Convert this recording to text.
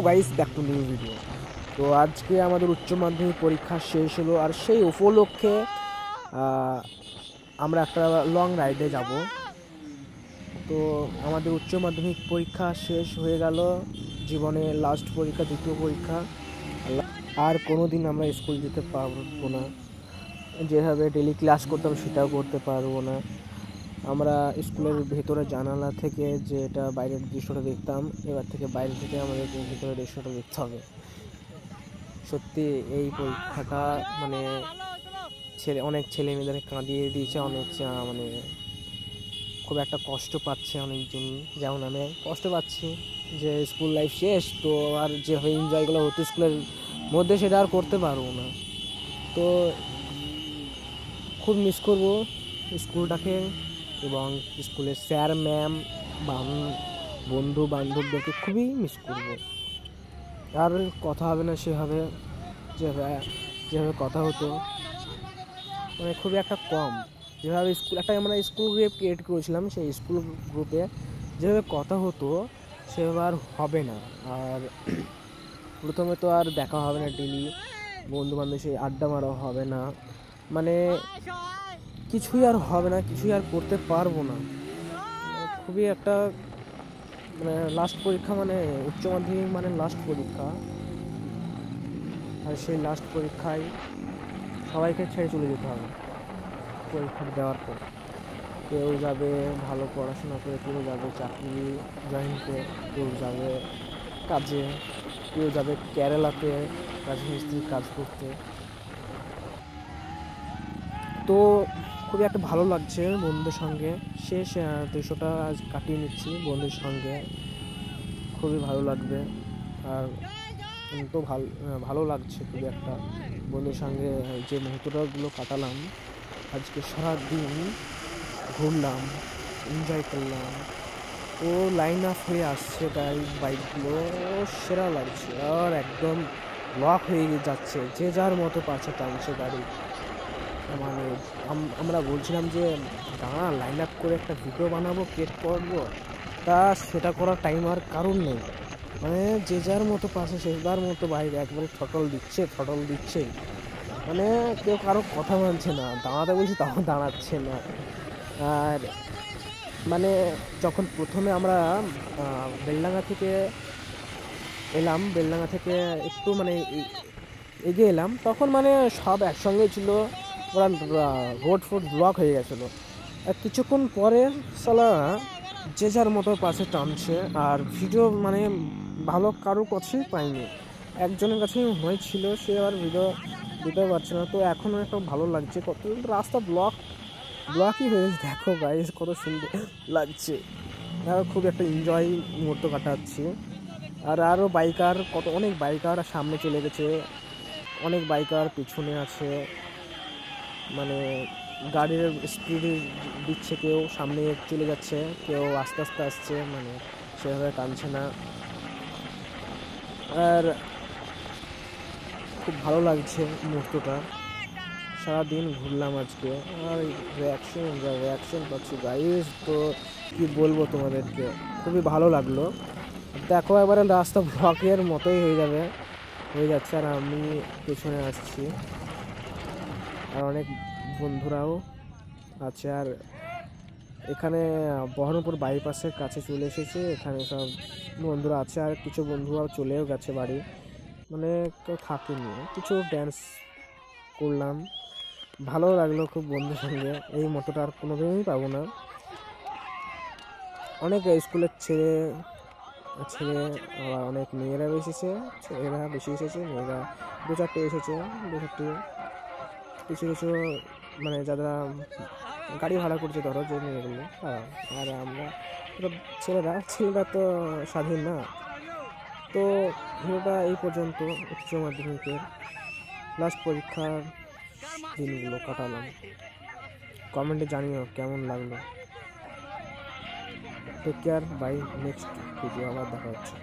Guys, back to new video. তো আজকে আমাদের উচ্চ মাধ্যমিক পরীক্ষা শেষ হলো, আর সেই উপলক্ষে আমরা একটা লং রাইডে যাব। তো আমাদের উচ্চ মাধ্যমিক পরীক্ষা শেষ হয়ে গেল, জীবনে লাস্ট পরীক্ষা, দ্বিতীয় পরীক্ষা। আর কোনো দিন আমরা স্কুল যেতে পারবো না, যেভাবে ডেলি ক্লাস করতাম সেটাও করতে পারবো না। আমরা স্কুলের ভেতরে জানালা থেকে যেটা বাইরের দৃশ্যটা দেখতাম, এবার থেকে বাইরে থেকে আমাদের ভেতরের দৃশ্যটা দেখতে হবে। সত্যি এই পরীক্ষাটা মানে অনেক ছেলে মেয়েদের কাঁদিয়ে দিয়েছে, অনেক মানে খুব একটা কষ্ট পাচ্ছে অনেকজন, যেমন আমি কষ্ট পাচ্ছি যে স্কুল লাইফ শেষ, তো আর যেভাবে এনজয়গুলো হতো স্কুলের মধ্যে সেটা আর করতে পারবো না। তো খুব মিস করবো স্কুলটাকে এবং স্কুলের স্যার ম্যাম বন্ধু বান্ধবদেরকে খুবই মিস করবো। আর কথা হবে না সেভাবে, যেভাবে কথা হতো, মানে খুবই একটা কম। যেভাবে আমরা স্কুল গ্রুপ ক্রিয়েট করেছিলাম, সেই স্কুল গ্রুপে যেভাবে কথা হতো সেভাবে আর হবে না। আর প্রথমে তো আর দেখা হবে না, ডেলি বন্ধু বান্ধব সেই আড্ডা মারা হবে না, মানে কিছুই আর হবে না, কিছুই আর করতে পারবো না। খুবই একটা মানে লাস্ট পরীক্ষা, মানে উচ্চ মাধ্যমিক মানে লাস্ট পরীক্ষা। আর সেই লাস্ট পরীক্ষায় সবাইকে ছেড়ে চলে যেতে হবে পরীক্ষা দেওয়ার পর। কেউ যাবে ভালো পড়াশোনা করে, কেউ যাবে চাকরি জয়েন করে, কেউ যাবে কাজে, কেউ যাবে কেরালাতে রাজমিস্ত্রির কাজ করতে। তো খুবই একটা ভালো লাগছে বন্ধুদের সঙ্গে, শেষ 200টা আজ কাটিয়ে নিচ্ছি বন্ধুদের সঙ্গে, খুবই ভালো লাগবে। আর তো ভালো লাগছে খুবই একটা বন্ধুদের সঙ্গে যে মুহূর্তগুলো কাটালাম। আজকে সারাদিন ঘুরলাম, এনজয় করলাম। ও লাইন আপ হয়ে আসছে বাইকগুলো, সেরা লাগছে। আর একদম লক হয়ে যাচ্ছে, যে যার মতো পাশে টানছে গাড়ি। মানে আমরা বলছিলাম যে দাঁড়া, লাইন আপ করে একটা ভিডিও বানাবো, ক্রিয়েট করবো, তা সেটা করার টাইম আর কারণ নেই। মানে যে যার মতো পাশে সে যার মতো বাইক একবারে থটল দিচ্ছে, মানে কেউ কারো কথা মানছে না, দাঁড়াতে বলছি তাও দাঁড়াচ্ছে না। আর মানে যখন প্রথমে আমরা বেলডাঙ্গা থেকে একটু মানে এগিয়ে এলাম, তখন মানে সব একসঙ্গে ছিল, ওরা রোড ব্লক হয়ে গেছিলো। আর কিছুক্ষণ পরে সালা যে যার মতো পাশে টানছে, আর ভিডিও মানে ভালো কারোর কাছেই পাইনি, একজনের কাছেই হয়েছিল, সে আর ভিডিও দিতে পারছে না। তো এখনও একটা ভালো লাগছে, কত রাস্তা ব্লকই হয়েছে, দেখো গাইস কত সুন্দর লাগছে। আর খুব একটা এনজয় মুহূর্ত কাটাচ্ছি। আর আরও অনেক বাইকার সামনে চলে গেছে, অনেক বাইকার পিছনে আছে, মানে গাড়ির স্পিডে দিচ্ছে, কেউ সামনে চলে যাচ্ছে, কেউ আস্তে আস্তে আসছে, মানে সেভাবে টানছে না। আর খুব ভালো লাগছে মুহূর্তটা। সারাদিন ঘুরলাম আজকে, আর রিয়াকশন পাচ্ছি গাইস, তো কি বলবো তোমাদেরকে, খুবই ভালো লাগলো। দেখো একবারে রাস্তা ব্লকের মতোই হয়ে যাচ্ছে, আর আমি পেছনে আসছি, আর অনেক বন্ধুরাও আছে। আর এখানে বহরমপুর বাইপাসের কাছে চলে এসেছে, এখানে সব বন্ধুরা আছে, আর কিছু বন্ধুরাও চলেও গেছে বাড়ি, মানে কেউ থাকেনি। কিছু ড্যান্স করলাম, ভালো লাগলো খুব বন্ধুর সঙ্গে, এই মতোটা আর কোনোদিনই পাবো না। অনেক স্কুলের ছেলে আবার অনেক মেয়েরা এসেছে, ছেলেরা বেশি এসেছে, মেয়েরা 2-4টে এসেছে, 2-4টে কিছু মানে যারা গাড়ি ভাড়া করছে, ধরো যে মেয়েগুলো, আর আমরা ছেলেরা তো স্বাধীন না। তো ভিডিওটা এই পর্যন্ত, উচ্চ মাধ্যমিকের লাস্ট পরীক্ষার দিনগুলো কাটালাম। কমেন্টে জানিও কেমন লাগলো। Take care, bye, next video আবার দেখা হচ্ছে।